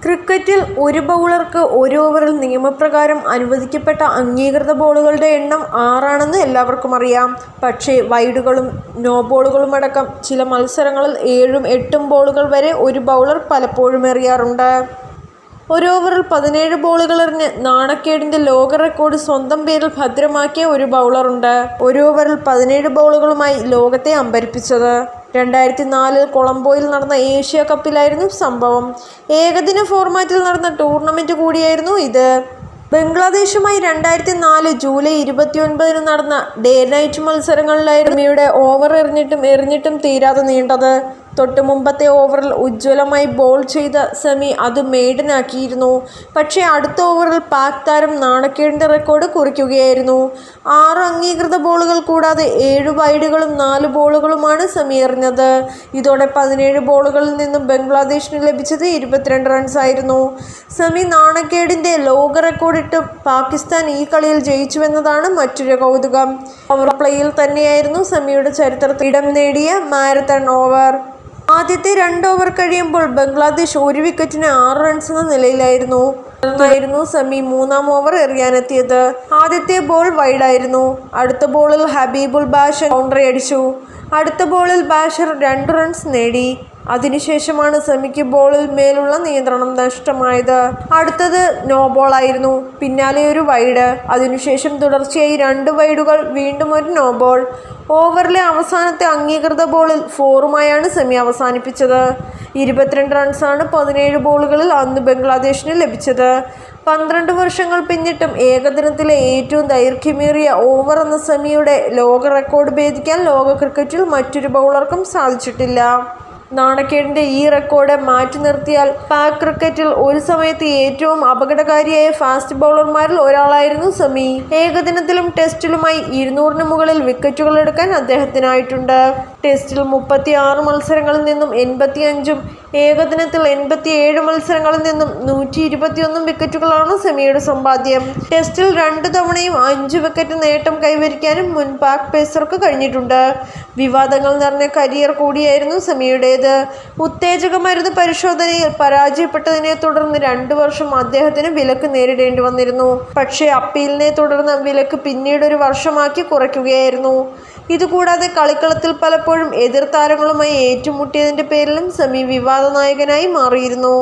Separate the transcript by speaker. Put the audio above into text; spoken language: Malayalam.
Speaker 1: ക്രിക്കറ്റിൽ ഒരു ബൗളർക്ക് ഒരു ഓവറിൽ നിയമപ്രകാരം അനുവദിക്കപ്പെട്ട അംഗീകൃത ബോളുകളുടെ എണ്ണം 6 ആണെന്ന് എല്ലാവർക്കും അറിയാം. പക്ഷേ വൈഡുകളും നോ ബോളുകളുമടക്കം ചില മത്സരങ്ങളിൽ 7ഉം 8ഉം ബോളുകൾ വരെ ഒരു ബൗളർ പലപ്പോഴും എറിയാറുണ്ട്. ഒരു ഓവറിൽ 17 ബോളുകൾ എറിഞ്ഞ് നാണക്കേടിൻ്റെ ലോക റെക്കോർഡ് സ്വന്തം പേരിൽ ഭദ്രമാക്കിയ ഒരു ബൗളറുണ്ട്. ഒരു ഓവറിൽ 17 ബോളുകളുമായി ലോകത്തെ അമ്പരപ്പിച്ചത്. 2004 കൊളംബോയിൽ നടന്ന ഏഷ്യ കപ്പിലായിരുന്നു സംഭവം. ഏകദിന ഫോർമാറ്റിൽ നടന്ന ടൂർണമെൻറ്റ് കൂടിയായിരുന്നു ഇത്. ബംഗ്ലാദേശുമായി 2004 ജൂലൈ 29 നടന്ന ഡേ നൈറ്റ് മത്സരങ്ങളിലായിരുന്നു സെമിയുടെ ഓവർ എറിഞ്ഞിട്ടും തീരാതെ നീണ്ടത്. തൊട്ട് മുമ്പത്തെ ഓവറിൽ ഉജ്ജ്വലമായി ബോൾ ചെയ്ത സെമി അത് മെയ്ഡനാക്കിയിരുന്നു. പക്ഷേ അടുത്ത ഓവറിൽ പാക് താരം നാണക്കേടിൻ്റെ റെക്കോർഡ് കുറിക്കുകയായിരുന്നു. 6 അംഗീകൃത ബോളുകൾ കൂടാതെ 7 വൈഡുകളും 4 ബോളുകളുമാണ് സെമി എറിഞ്ഞത്. ഇതോടെ 17 ബോളുകളിൽ നിന്നും ബംഗ്ലാദേശിന് ലഭിച്ചത് 22 റൺസായിരുന്നു. സെമി നാണക്കേടിൻ്റെ ലോക റെക്കോർഡിട്ട് പാകിസ്ഥാൻ ഈ കളിയിൽ ജയിച്ചുവെന്നതാണ് മറ്റൊരു കൗതുകം. പവർ പ്ലേയിൽ തന്നെയായിരുന്നു സെമിയുടെ ചരിത്രത്തിൽ ഇടം നേടിയ മാരത്തൺ ഓവർ. ആദ്യത്തെ 2 ഓവർ കഴിയുമ്പോൾ ബംഗ്ലാദേശ് 1 വിക്കറ്റിന് 6 റൺസ് എന്ന നിലയിലായിരുന്നു. തുടർന്നായിരുന്നു സെമി 3ആം ഓവർ എറിയാനെത്തിയത്. ആദ്യത്തെ ബോൾ വൈഡായിരുന്നു. അടുത്ത ബോളിൽ ഹബീബുൽ ബാഷർ ബൗണ്ടറി അടിച്ചു. അടുത്ത ബോളിൽ ബാഷർ 2 റൺസ് നേടി. അതിനുശേഷമാണ് സെമിക്ക് ബോളിൽ മേലുള്ള നിയന്ത്രണം നഷ്ടമായത്. അടുത്തത് നോ ബോളായിരുന്നു. പിന്നാലെ ഒരു വൈഡ്. അതിനുശേഷം തുടർച്ചയായി 2 വൈഡുകൾ, വീണ്ടും ഒരു നോ ബോൾ. ഓവറിലെ അവസാനത്തെ അംഗീകൃത ബോളിൽ 4ഉമായാണ് സെമി അവസാനിപ്പിച്ചത്. 22 റൺസാണ് 17 ബോളുകളിൽ അന്ന് ബംഗ്ലാദേശിന് ലഭിച്ചത്. 12 വർഷങ്ങൾ പിന്നിട്ടും ഏകദിനത്തിലെ ഏറ്റവും ദൈർഘ്യമേറിയ ഓവർ എന്ന സെമിയുടെ ലോക റെക്കോർഡ് ഭേദിക്കാൻ ലോക ക്രിക്കറ്റിൽ മറ്റൊരു ബൗളർക്കും സാധിച്ചിട്ടില്ല. നാണക്കേടിൻ്റെ ഈ റെക്കോർഡ് മാറ്റി നിർത്തിയാൽ പാക് ക്രിക്കറ്റിൽ ഒരു സമയത്ത് ഏറ്റവും അപകടകാരിയായ ഫാസ്റ്റ് ബൗളർമാരിൽ ഒരാളായിരുന്നു സെമി. ഏകദിനത്തിലും ടെസ്റ്റിലുമായി 200-ന് മുകളിൽ വിക്കറ്റുകൾ എടുക്കാൻ അദ്ദേഹത്തിനായിട്ടുണ്ട്. ടെസ്റ്റിൽ 36 മത്സരങ്ങളിൽ നിന്നും 85ഉം ഏകദിനത്തിൽ 87 മത്സരങ്ങളിൽ നിന്നും 121 വിക്കറ്റുകളാണ് സെമിയുടെ സമ്പാദ്യം. ടെസ്റ്റിൽ 2 തവണയും 5 വിക്കറ്റ് നേട്ടം കൈവരിക്കാനും മുൻ പാക് പേസർക്ക് കഴിഞ്ഞിട്ടുണ്ട്. വിവാദങ്ങൾ നിറഞ്ഞ കരിയർ കൂടിയായിരുന്നു സെമിയുടേത്. ഉത്തേജക മരുന്ന് പരിശോധനയിൽ പരാജയപ്പെട്ടതിനെ തുടർന്ന് 2 വർഷം അദ്ദേഹത്തിന് വിലക്ക് നേരിടേണ്ടി വന്നിരുന്നു. പക്ഷേ അപ്പീലിനെ തുടർന്ന് വിലക്ക് പിന്നീട് 1 വർഷമാക്കി കുറയ്ക്കുകയായിരുന്നു. ഇതുകൂടാതെ കളിക്കളത്തിൽ പലപ്പോഴും എതിർ താരങ്ങളുമായി ഏറ്റുമുട്ടിയതിൻ്റെ പേരിലും സെമി വിവാദ നായകനായി മാറിയിരുന്നു.